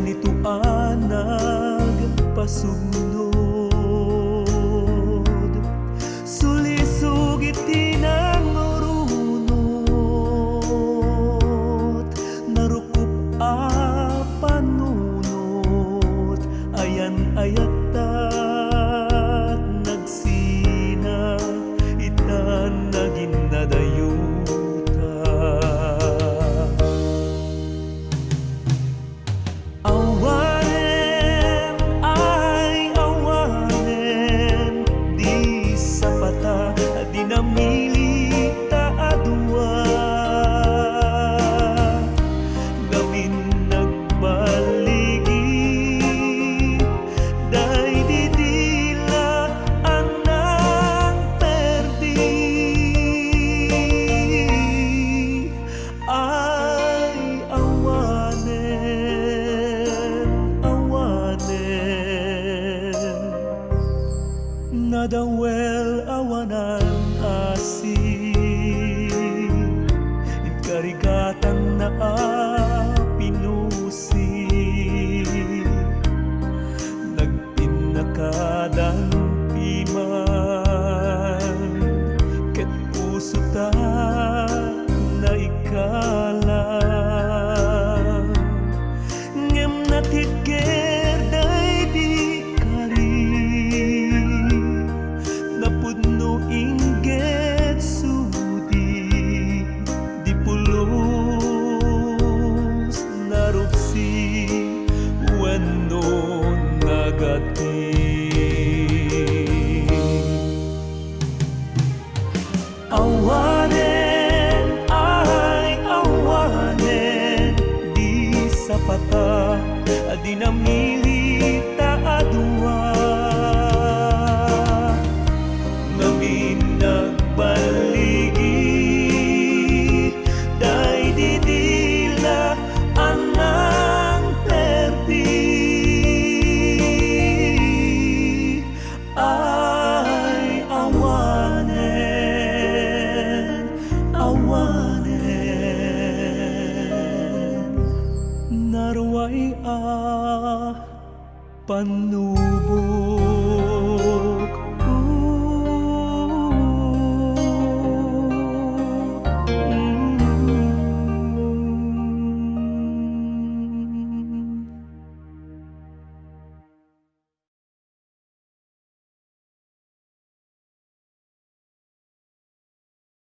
ganito nagpasugnod. Sulisugit tinang runot, narukup a panunot, ayan ayatat nagsina itan naging nadayuta. Awanen ay awanen, di sapata di namilita adua. Gamin nagbaligi day didila anang perdi. Ay awanen, nadawel awanan asing inkarigatan na pinusi, nagpinakadan piman ket puso ta na ikalang ngem natigger day di napudno inggit sudi di pulos narupsi wenno nagati. Awanen ay awanen, di sapata di namilita adua. Nagbaligi day didila anang perdi. Ay awanen, naruway a panubo.